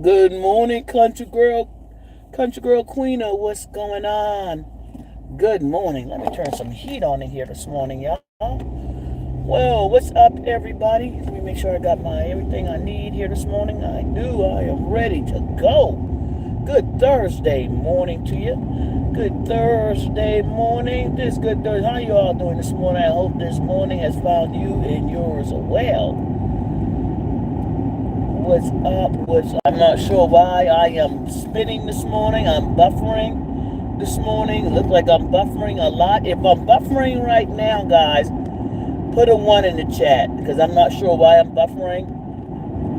Good morning, country girl Queena. What's going on? Good morning. Let me turn some heat on in here this morning, y'all. Well, what's up, everybody? Let me make sure I got my everything I need here this morning. I do. I am ready to go. Good Thursday morning to you. Good Thursday morning. This good Thursday. How you all doing this morning? I hope this morning has found you and yours well. What's up? I'm not sure why I am spinning this morning. I'm buffering this morning. It looks like I'm buffering a lot. If I'm buffering right now, guys, put a one in the chat because I'm not sure why I'm buffering.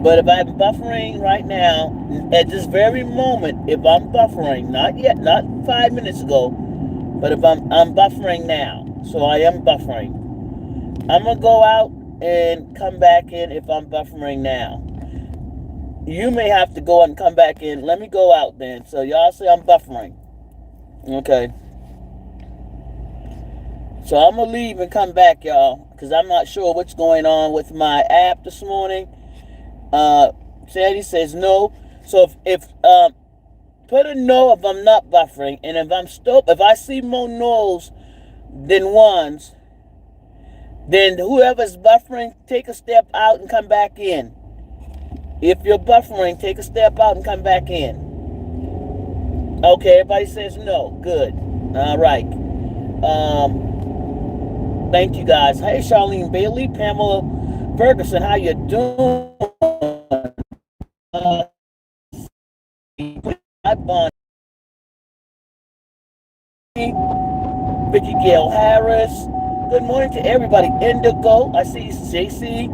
But if I'm buffering right now, at this very moment, if I'm buffering, not yet, not 5 minutes ago, but if I'm buffering now, so I am buffering. I'm gonna go out and come back in if I'm buffering now. You may have to go and come back in. Let me go out then. So y'all say I'm buffering. Okay. So I'm gonna leave and come back, y'all, because I'm not sure what's going on with my app this morning. Sandy says no. So if put a no if I'm not buffering, and if I see more no's than ones, then whoever's buffering, take a step out and come back in. If you're buffering, take a step out and come back in. Okay, everybody says no. Good. All right. Thank you guys. Hey, Charlene Bailey, Pamela Ferguson, how you doing? Vicky Gail Harris. Good morning to everybody. Indigo. I see JC.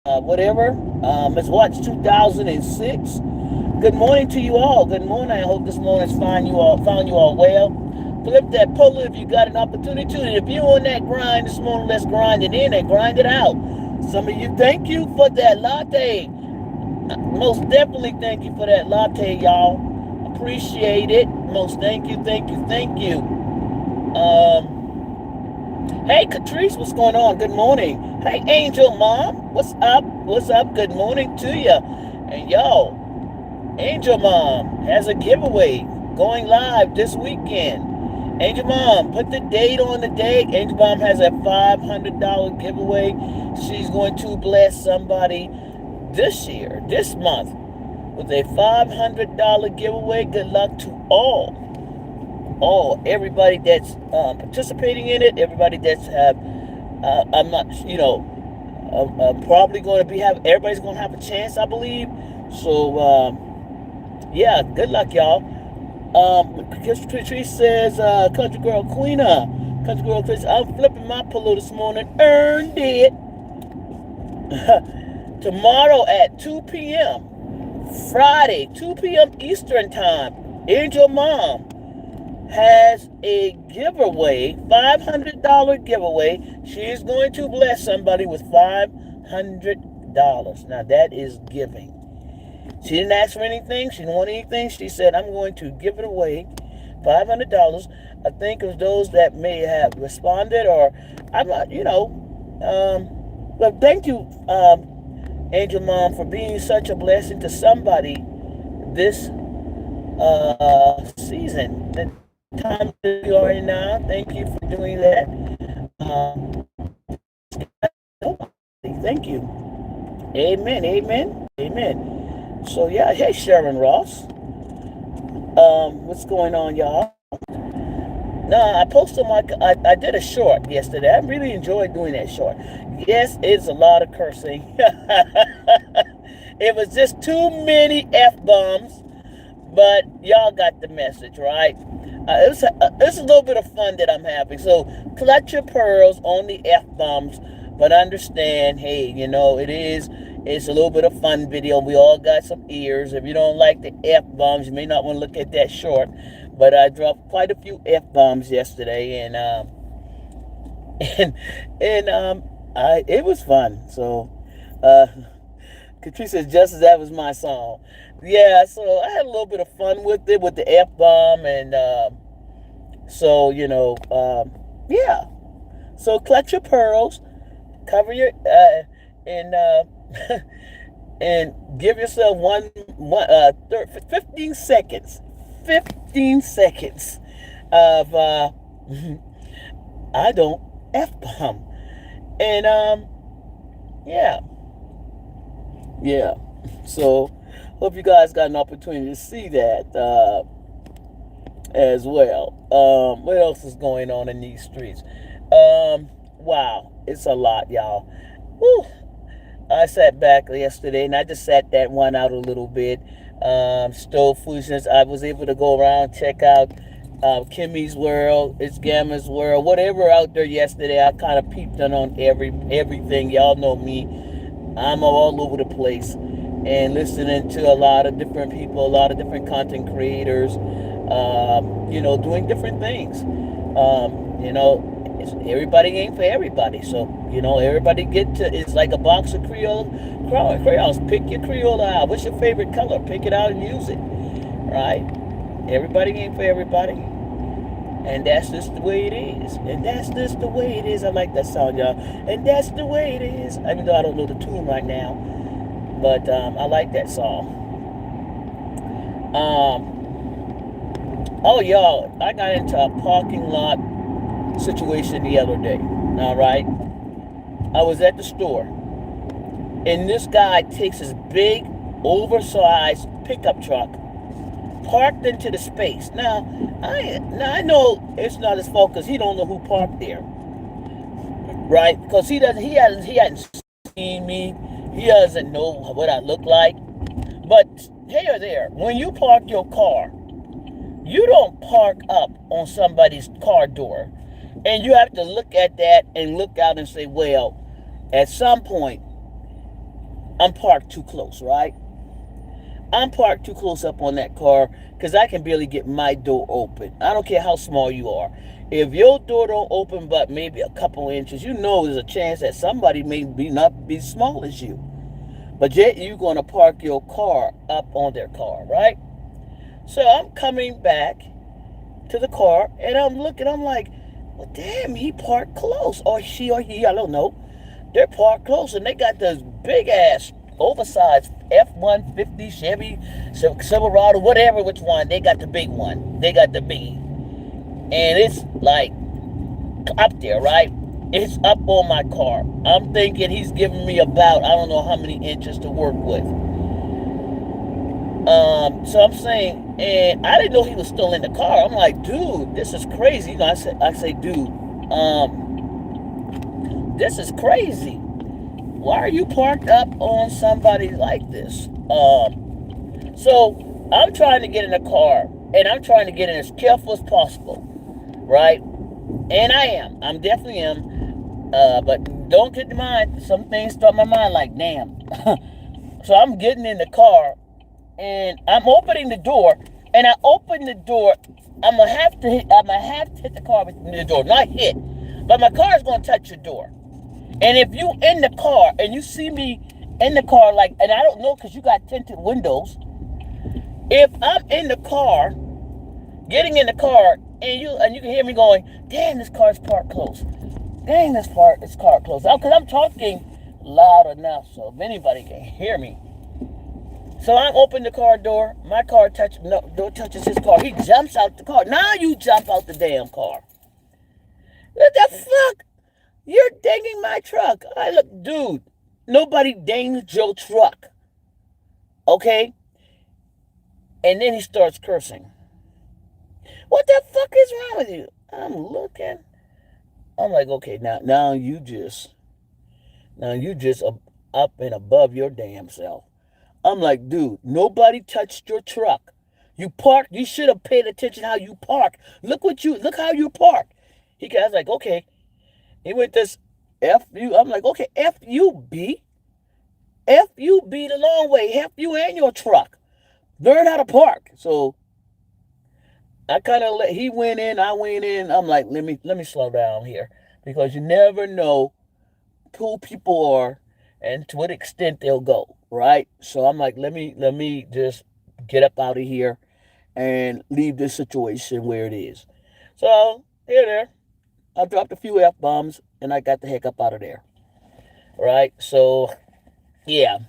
Whatever. Ms. Watch 2006. Good morning to you all. Good morning. I hope this morning's found you all well. Flip that poll if you got an opportunity to. And if you're on that grind this morning, let's grind it in and grind it out. Some of you, thank you for that latte. Most definitely thank you for that latte, y'all. Appreciate it. Most thank you. Hey, Catrice, what's going on? Good morning. Hey, Angel Mom, what's up? Good morning to you. And yo, Angel Mom has a giveaway going live this weekend. Angel Mom, put the date on the date. Angel Mom has a $500 giveaway. She's going to bless somebody this month, with a $500 giveaway. Good luck to everybody that's participating in it. Everybody that's I'm not, probably going to everybody's going to have a chance, I believe. So, yeah, good luck, y'all. Patrice says, Country Girl Queena. Country Girl Chris, I'm flipping my pillow this morning. Earned it. Tomorrow at 2 p.m. Friday, 2 p.m. Eastern Time, Angel Mom has a giveaway, $500 giveaway. She is going to bless somebody with $500. Now that is giving. She didn't ask for anything. She didn't want anything. She said, I'm going to give it away, $500. I think of those that may have responded, or I'm not, but thank you, Angel Mom, for being such a blessing to somebody this season. The time that we are in now. Thank you for doing that. Thank you. Amen. So yeah, hey Sharon Ross. What's going on, y'all? No, I posted I did a short yesterday. I really enjoyed doing that short. Yes, it's a lot of cursing. It was just too many F-bombs, but y'all got the message, right? It's a little bit of fun that I'm having. So clutch your pearls on the F-bombs, but understand, hey, it's a little bit of fun video. We all got some ears. If you don't like the F-bombs, you may not want to look at that short. But I dropped quite a few F-bombs yesterday, and it was fun. So, Catrice says, just as that was my song. Yeah, so I had a little bit of fun with it, with the F-bomb, and yeah. So clutch your pearls, cover your, and and give yourself 15 seconds. 15 seconds of I don't F bomb. And yeah, yeah. So hope you guys got an opportunity to see that as well. What else is going on in these streets? Wow, it's a lot, y'all. Woo. I sat back yesterday and I just sat that one out a little bit. Stove Foolishness. I was able to go around, check out Kimmy's World, It's Gamma's World, whatever out there yesterday. I kind of peeped in on everything. Y'all know me. I'm all over the place and listening to a lot of different people, a lot of different content creators, doing different things. Everybody ain't for everybody. So, everybody it's like a box of crayons. Pick your Crayola out. What's your favorite color? Pick it out and use it. Right? Everybody ain't for everybody. And that's just the way it is. And that's just the way it is. I like that song, y'all. And that's the way it is. Even though I don't know the tune right now. But I like that song. Oh, y'all, I got into a parking lot situation the other day. All right. I was at the store. And this guy takes his big, oversized pickup truck, parked into the space. Now I know it's not his fault because he don't know who parked there, right? Because he hadn't seen me. He doesn't know what I look like. But here or there, when you park your car, you don't park up on somebody's car door, and you have to look at that and look out and say, well, at some point, I'm parked too close, right? I'm parked too close up on that car because I can barely get my door open. I don't care how small you are. If your door don't open but maybe a couple inches, there's a chance that somebody may not be small as you. But yet you're going to park your car up on their car, right? So I'm coming back to the car and I'm looking, I'm like, well, damn, he parked close. Or she or he, I don't know. They're parked close and they got this big ass oversized F-150 Chevy Silverado, whatever which one. They got the big one. They got the biggie. And it's like up there, right? It's up on my car. I'm thinking he's giving me about, I don't know how many inches to work with. So I'm saying, and I didn't know he was still in the car. I'm like, dude, this is crazy. I say, dude, this is crazy. Why are you parked up on somebody like this? So I'm trying to get in the car, and I'm trying to get in as careful as possible, right? And I am. I'm definitely am. But don't get in mind, some things start my mind like, damn. So I'm getting in the car, and I'm opening the door, and I open the door. I'm gonna have to hit the car with the door, not hit, but my car is gonna touch your door. And if you in the car and you see me in the car, and I don't know because you got tinted windows. If I'm in the car, getting in the car, and you can hear me going, damn, this car's parked close. Dang, this car is parked close. Because I'm talking loud enough so if anybody can hear me. So I open the car door. My car door touches his car. He jumps out the car. Now you jump out the damn car. What the fuck? You're dinging my truck. I look, dude, nobody dings your truck. Okay? And then he starts cursing. What the fuck is wrong with you? I'm looking. I'm like, okay, now you just up and above your damn self. I'm like, dude, nobody touched your truck. You parked. You should have paid attention how you park. Look how you park. I was like, okay. He went this F you. I'm like, okay, F you, B. F you, B the long way. F you and your truck. Learn how to park. So I kind of he went in, I went in. I'm like, let me slow down here because you never know who people are and to what extent they'll go, right? So I'm like, let me just get up out of here and leave this situation where it is. So there, I dropped a few F bombs and I got the heck up out of there, right? So yeah,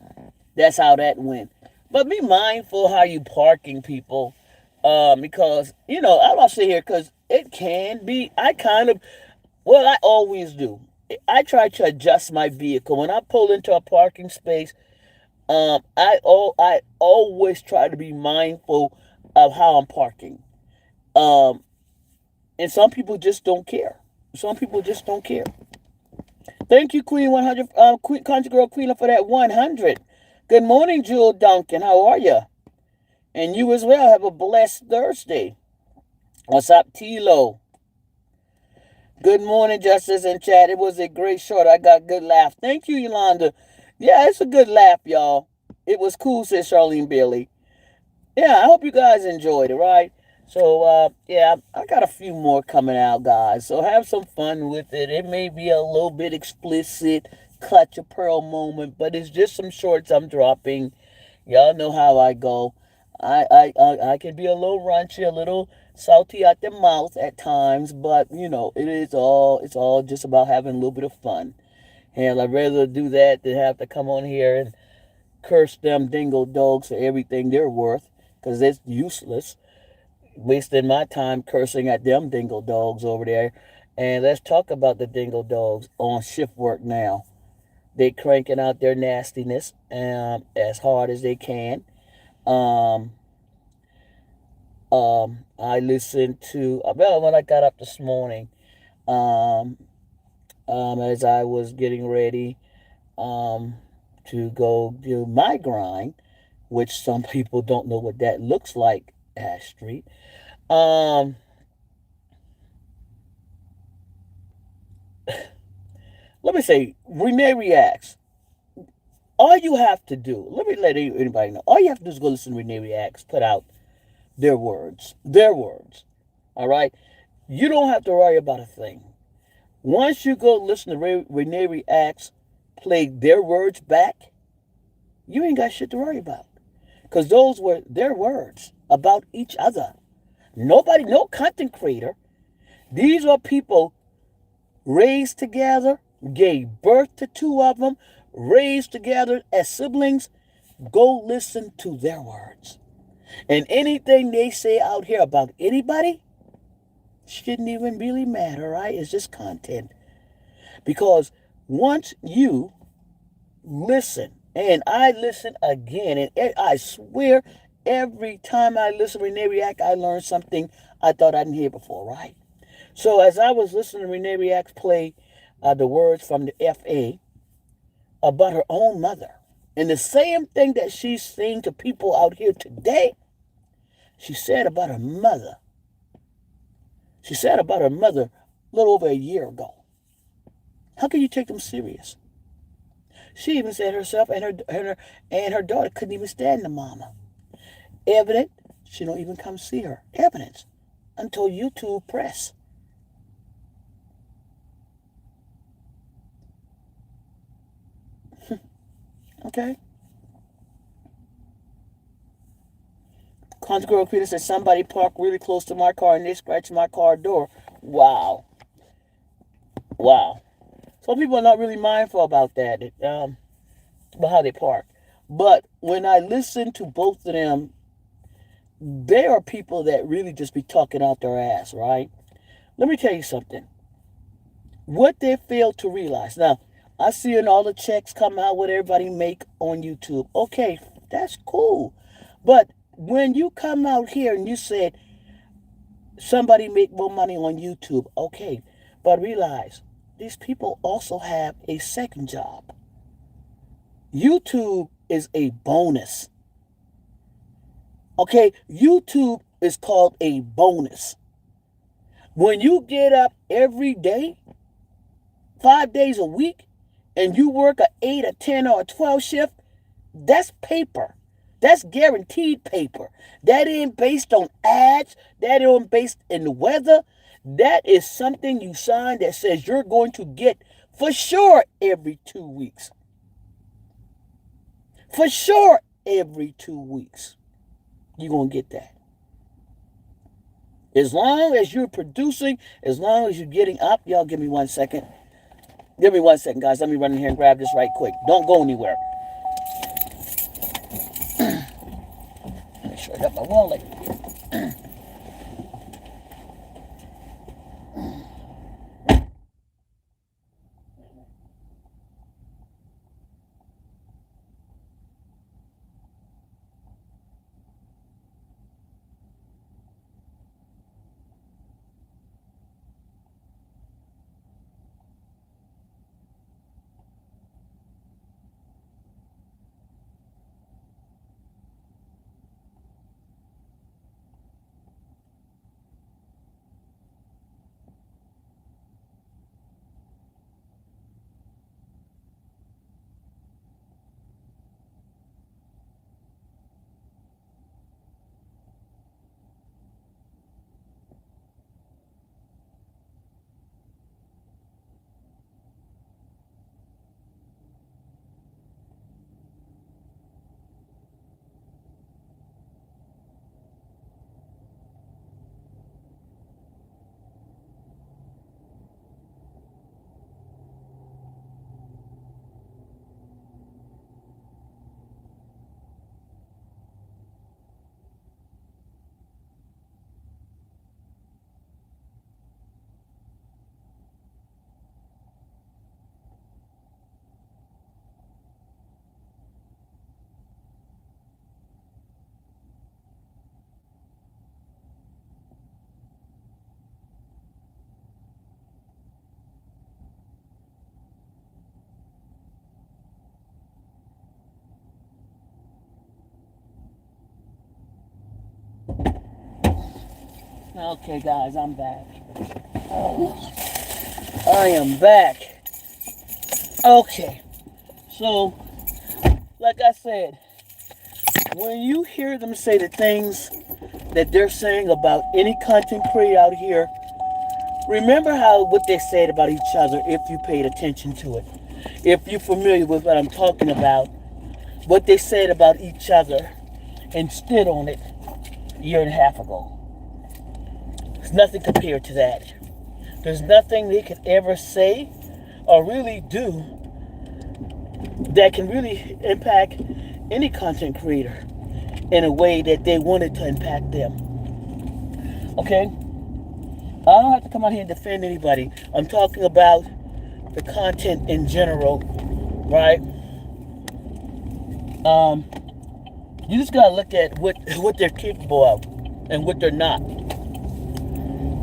That's how that went. But be mindful how you parking, people, because I'm not sitting here because it can be. I always do. I try to adjust my vehicle when I pull into a parking space. I always try to be mindful of how I'm parking. Um, and some people just don't care. Some people just don't care. Thank you, Queen 100, Queen Country Girl Queen, for that 100. Good morning, Jewel Duncan. How are you? And you as well. Have a blessed Thursday. What's up, Tilo? Good morning, Justice and Chat. It was a great short. I got good laugh. Thank you, Yolanda. Yeah, it's a good laugh, y'all. It was cool, says Charlene Bailey. Yeah, I hope you guys enjoyed it, right? So, yeah, I got a few more coming out, guys. So have some fun with it. It may be a little bit explicit, clutch a pearl moment, but it's just some shorts I'm dropping. Y'all know how I go. I can be a little raunchy, a little salty at the mouth at times, but it's all just about having a little bit of fun. And I'd rather do that than have to come on here and curse them dingo dogs for everything they're worth, because it's useless. Wasting my time cursing at them dingo dogs over there. And let's talk about the dingo dogs on shift work now. They cranking out their nastiness as hard as they can. Um, I listened to well when I got up this morning. Um, as I was getting ready um, to go do my grind, which some people don't know what that looks like, Ash Street. Um, Let me say, Renee Reacts. All you have to do, let me let anybody know, all you have to do is go listen to Renee Reacts, put out their words. Their words. All right? You don't have to worry about a thing. Once you go listen to Renee Reacts, play their words back, you ain't got shit to worry about. Because those were their words about each other. Nobody, no content creator. These are people raised together, gave birth to two of them, raised together as siblings. Go listen to their words. And anything they say out here about anybody shouldn't even really matter, right? It's just content. Because once you listen, and I listen again, and I swear every time I listen to Renee React, I learn something I thought I didn't hear before, right? So as I was listening to Renee React play the words from the FA about her own mother, and the same thing that she's saying to people out here today, she said about her mother. She said about her mother a little over a year ago. How can you take them serious? She even said herself and her daughter couldn't even stand the mama. Evident, she don't even come see her. Evidence until YouTube press. Okay. Country Girl Peter said somebody parked really close to my car and they scratched my car door. Wow. Wow. Some people are not really mindful about that, about how they park. But when I listen to both of them, they are people that really just be talking out their ass, right? Let me tell you something. What they fail to realize. Now, I see in all the checks come out what everybody make on YouTube. Okay, that's cool. But when you come out here and you said somebody make more money on YouTube, okay, but realize these people also have a second job. YouTube is a bonus. Okay, YouTube is called a bonus. When you get up every day, 5 days a week, and you work a 8, a 10, or a 12 shift, that's paper. That's guaranteed paper. That ain't based on ads. That ain't based in the weather. That is something you sign that says you're going to get for sure every 2 weeks. For sure every 2 weeks. You're going to get that. As long as you're producing, as long as you're getting up, y'all give me 1 second. Give me 1 second, guys. Let me run in here and grab this right quick. Don't go anywhere. my wallet. Okay, guys, I'm back. I am back. Okay, so, like I said, when you hear them say the things that they're saying about any content creator out here, remember what they said about each other if you paid attention to it. If you're familiar with what I'm talking about, what they said about each other and stood on it a year and a half ago. There's nothing compared to that. There's nothing they could ever say or really do that can really impact any content creator in a way that they wanted to impact them. Okay? I don't have to come out here and defend anybody. I'm talking about the content in general, right? You just gotta look at what they're capable of and what they're not.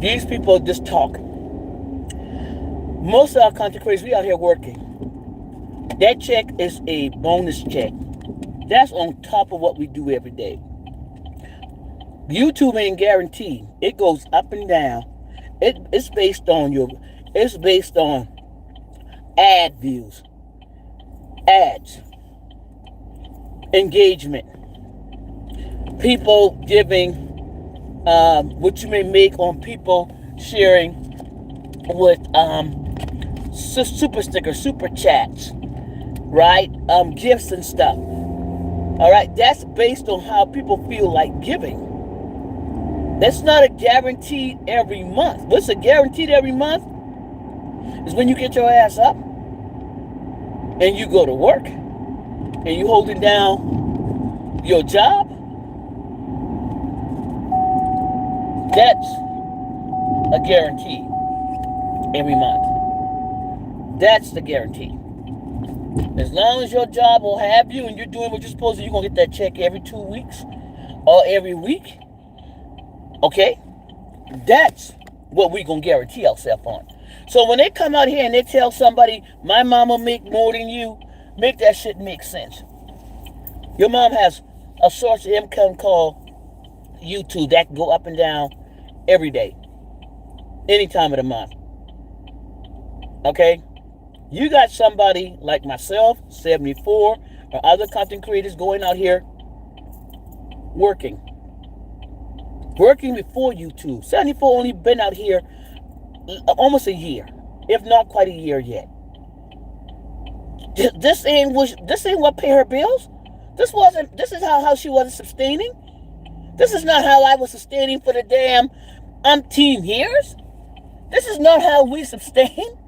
These people just talk. Most of our content creators, we out here working. That check is a bonus check. That's on top of what we do every day. YouTube ain't guaranteed. It goes up and down. It's based on ad views, ads, engagement, people giving what you may make on people sharing with super stickers, super chats, right? Gifts and stuff. All right, that's based on how people feel like giving. That's not a guaranteed every month. What's a guaranteed every month is when you get your ass up and you go to work and you holding down your job. That's a guarantee every month. That's the guarantee. As long as your job will have you and you're doing what you're supposed to, you're going to get that check every 2 weeks or every week. Okay? That's what we're going to guarantee ourselves on. So when they come out here and they tell somebody, my mama make more than you, make that shit make sense. Your mom has a source of income called YouTube that can go up and down every day, any time of the month. Okay? You got somebody like myself, 74, or other content creators going out here working before YouTube. 74 only been out here almost a year, if not quite a year yet. This ain't what pay her bills. This is how she wasn't sustaining. This is not how I was sustaining for the damn umpteen years. This is not how we sustain.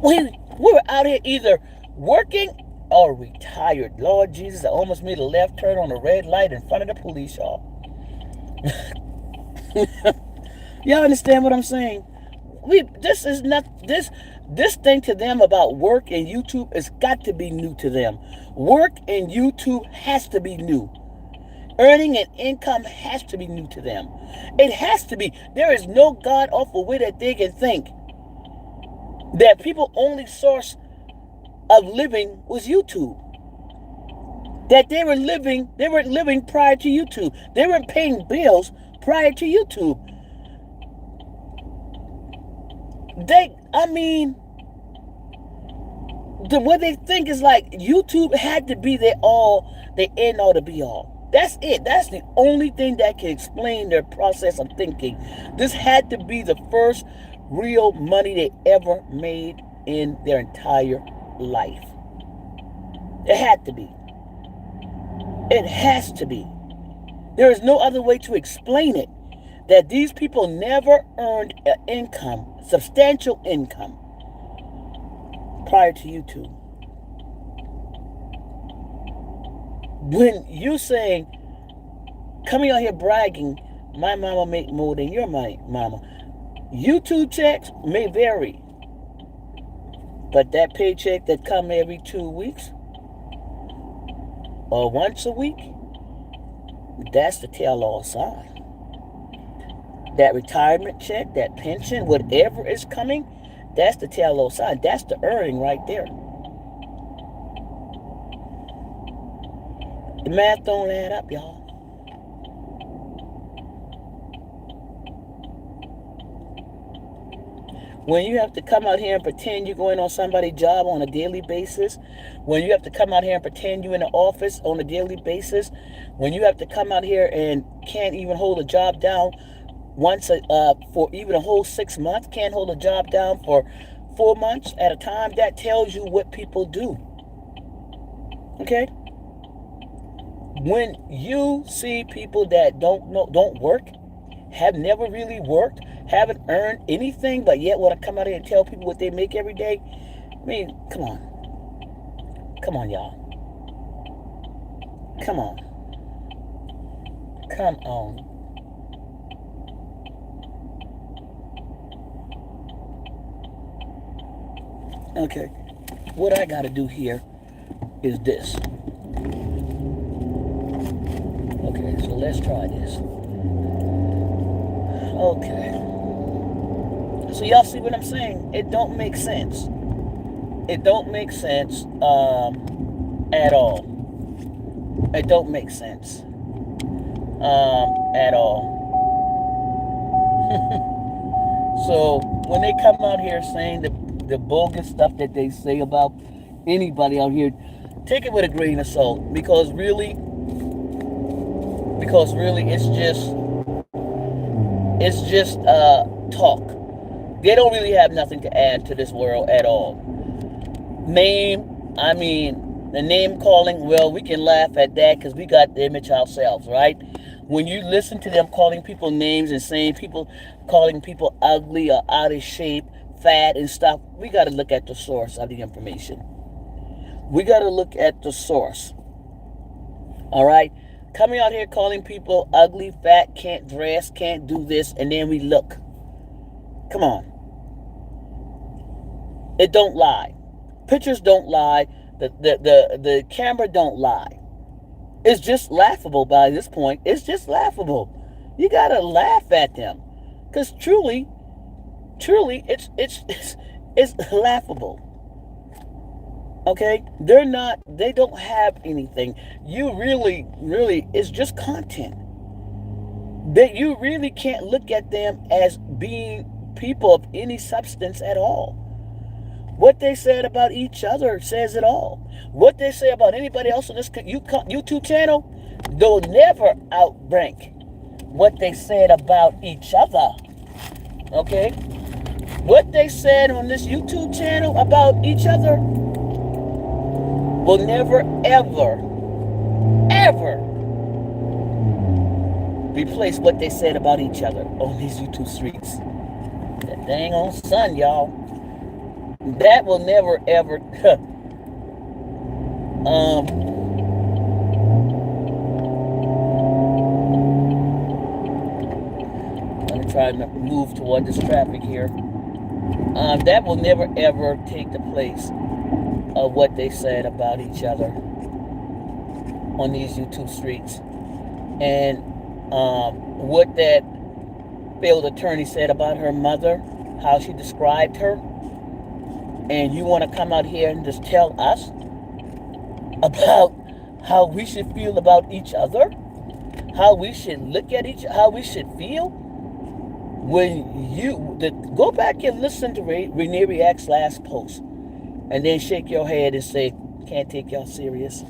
We were out here either working are retired. Lord Jesus, I almost made a left turn on a red light in front of the police, y'all. Y'all understand what I'm saying? This is not this thing to them about work and YouTube has got to be new to them. Work and YouTube has to be new. Earning an income has to be new to them. It has to be. There is no god awful way that they can think that people only source of living was YouTube. That they weren't living prior to YouTube. They weren't paying bills prior to YouTube. What they think is like YouTube had to be their end all to be all. That's it. That's the only thing that can explain their process of thinking. This had to be the first real money they ever made in their entire life. It had to be. It has to be. There is no other way to explain it. That these people never earned an income, substantial income, prior to YouTube. When you saying, coming out here bragging, my mama make more than your mama. YouTube checks may vary, but that paycheck that come every 2 weeks or once a week, that's the tell-all sign. That retirement check, that pension, whatever is coming, that's the tell-all sign. That's the earning right there. The math don't add up, y'all. When you have to come out here and pretend you're going on somebody's job on a daily basis, when you have to come out here and pretend you're in the office on a daily basis, when you have to come out here and can't even hold a job down for even a whole 6 months, can't hold a job down for 4 months at a time, that tells you what people do. Okay? When you see people that don't work, have never really worked, haven't earned anything, but yet want to come out here and tell people what they make every day, I mean, come on. Come on, y'all. Come on. Come on. Okay, what I got to do here is this. Okay, so let's try this. Okay. So y'all see what I'm saying? It don't make sense. It don't make sense at all. It don't make sense at all. So when they come out here saying the bogus stuff that they say about anybody out here, take it with a grain of salt, because really it's just talk. They don't really have nothing to add to this world at all. The name calling, well, we can laugh at that because we got the image ourselves, right? When you listen to them calling people names and calling people ugly or out of shape, fat and stuff, we got to look at the source of the information. We got to look at the source. All right? Coming out here calling people ugly, fat, can't dress, can't do this, and then we look. Come on. It don't lie. Pictures don't lie. The camera don't lie. It's just laughable by this point. It's just laughable. You got to laugh at them. Because truly, it's laughable. Okay? They don't have anything. You really, it's just content. That you really can't look at them as being people of any substance at all. What they said about each other says it all. What they say about anybody else on this YouTube channel, they'll never outrank what they said about each other. Okay? What they said on this YouTube channel about each other will never, ever replace what they said about each other on these YouTube streets. That dang on son, y'all. That will never, ever Um, I'm gonna try to move toward this traffic here. That will never ever take the place of what they said about each other on these YouTube streets. And what that failed attorney said about her mother, how she described her, and you want to come out here and just tell us about how we should feel about each other, how we should look at how we should feel. When go back and listen to Renee React's last post, and then shake your head and say, "Can't take y'all serious."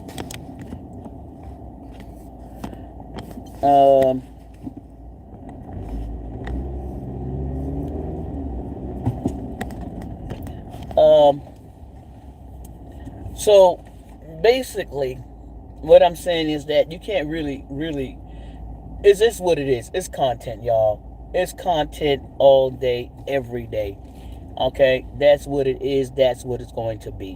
Um, um, so basically, what I'm saying is that you can't really. Is this what it is? It's content, y'all. It's content all day, every day. Okay, that's what it is. That's what it's going to be.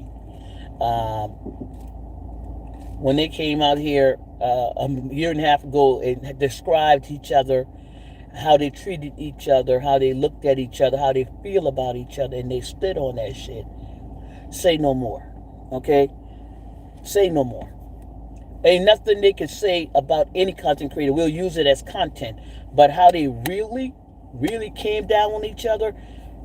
When they came out here a year and a half ago and described each other, how they treated each other, how they looked at each other, how they feel about each other, and they stood on that shit. Say no more. Okay? Say no more. Ain't nothing they can say about any content creator. We'll use it as content. But how they really came down on each other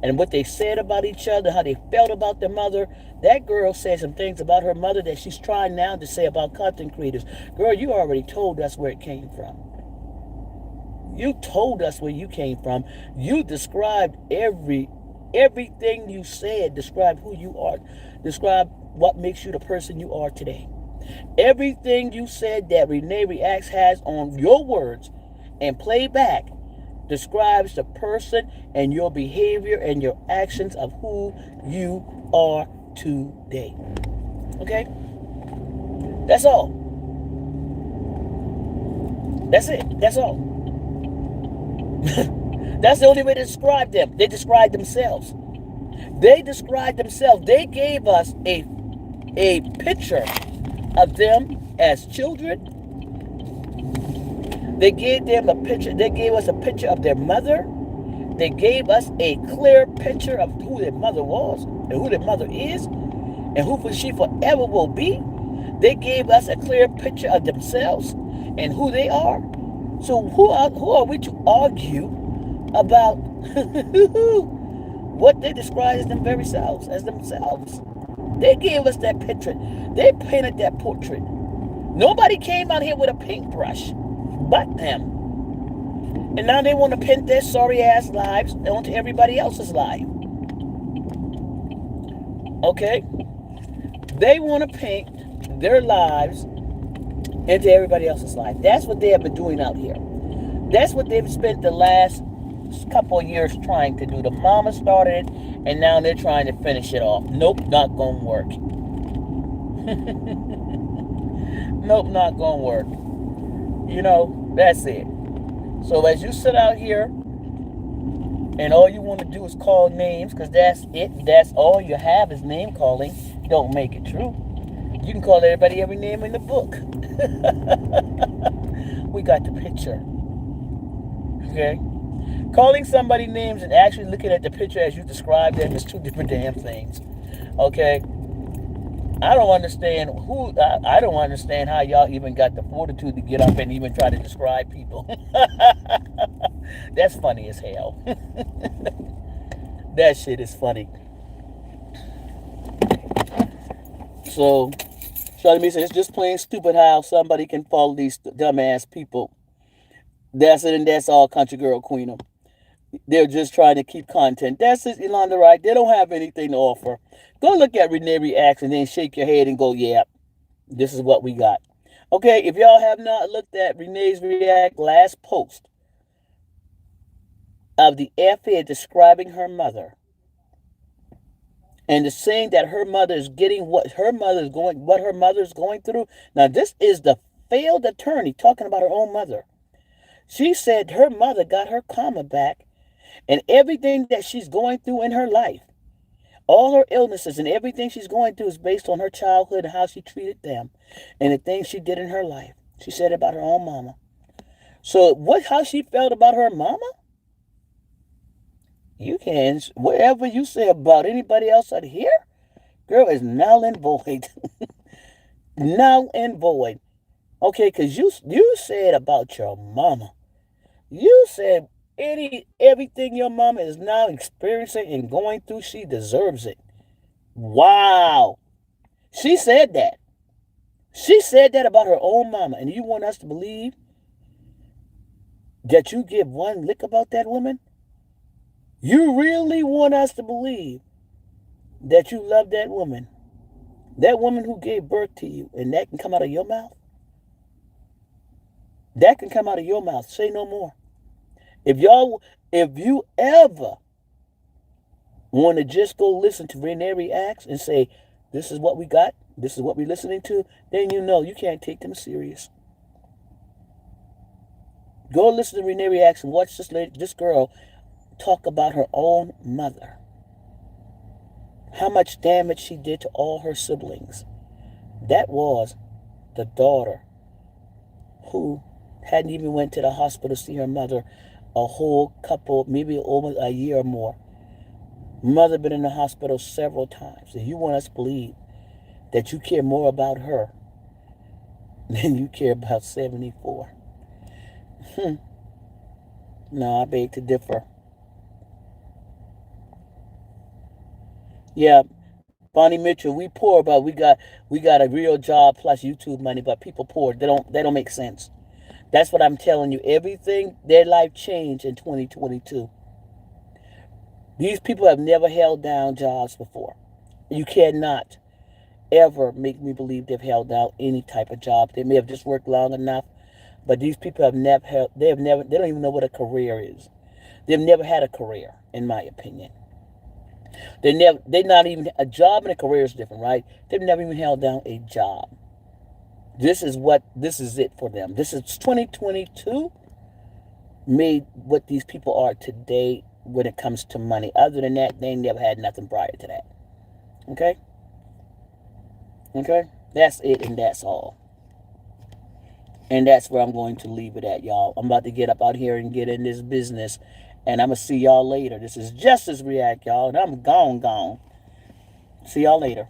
and what they said about each other, how they felt about their mother. That girl said some things about her mother that she's trying now to say about content creators. Girl, you already told us where it came from. You told us where you came from. You described everything you said, described who you are, described what makes you the person you are today. Everything you said that Renee Reacts has on your words and play back describes the person and your behavior and your actions of who you are today. Okay? That's all. That's it. That's all. That's the only way to describe them. They describe themselves. They described themselves. They gave us a picture of them as children. They gave them a picture. They gave us a picture of their mother. They gave us a clear picture of who their mother was and who their mother is and who she forever will be. They gave us a clear picture of themselves and who they are. So who are we to argue about what they describe as them very selves, as themselves? They gave us that picture. They painted that portrait. Nobody came out here with a paintbrush but them. And now they want to paint their sorry ass lives onto everybody else's life. Okay? They want to paint their lives into everybody else's life. That's what they have been doing out here. That's what they've spent the last couple of years trying to do. The mama started it, and now they're trying to finish it off. Nope, not gonna work. Nope, not gonna work. You know, that's it. So as you sit out here and all you want to do is call names, because that's it, that's all you have is name calling, don't make it true. You can call everybody every name in the book. We got the picture. Okay? Calling somebody names and actually looking at the picture as you describe them is two different damn things. Okay? I don't understand I don't understand how y'all even got the fortitude to get up and even try to describe people. That's funny as hell. That shit is funny. So, Charlie Me says, it's just plain stupid how somebody can follow these dumbass people. That's it, and that's all, Country Girl Queen. They're just trying to keep content. That's it, Yolanda Wright. They don't have anything to offer. Go look at Renee Reacts and then shake your head and go, yeah, this is what we got. Okay, if y'all have not looked at Renee's React last post of the F-head describing her mother and the saying that her mother is getting what her mother is going through. Now, this is the failed attorney talking about her own mother. She said her mother got her karma back and everything that she's going through in her life All her illnesses and everything she's going through is based on her childhood and how she treated them and the things she did in her life. She said about her own mama. So how she felt about her mama? You can, whatever you say about anybody else out here, girl, is null and void. Null and void. Okay, because you said about your mama. You said everything your mama is now experiencing and going through, she deserves it. Wow. She said that. She said that about her own mama. And you want us to believe that you give one lick about that woman? You really want us to believe that you love that woman? That woman who gave birth to you, and that can come out of your mouth? That can come out of your mouth. Say no more. If you ever want to just go listen to Renee Reacts and say, this is what we got, this is what we're listening to, then you know you can't take them serious. Go listen to Renee Reacts and watch this girl talk about her own mother. How much damage she did to all her siblings. That was the daughter who hadn't even went to the hospital to see her mother a whole couple, maybe almost a year or more. Mother been in the hospital several times. And you want us to believe that you care more about her than you care about 74. No, I beg to differ. Yeah, Bonnie Mitchell, we poor, but we got a real job plus YouTube money, but people poor. They don't make sense. That's what I'm telling you. Everything, their life changed in 2022. These people have never held down jobs before. You cannot ever make me believe they've held down any type of job. They may have just worked long enough, but these people have never held, they don't even know what a career is. They've never had a career, in my opinion. They're not even, a job and a career is different, right? They've never even held down a job. This is it for them. This is 2022 made what these people are today when it comes to money. Other than that, they never had nothing prior to that. Okay? Okay? That's it and that's all. And that's where I'm going to leave it at, y'all. I'm about to get up out here and get in this business. And I'm going to see y'all later. This is Justice React, y'all. And I'm gone. See y'all later.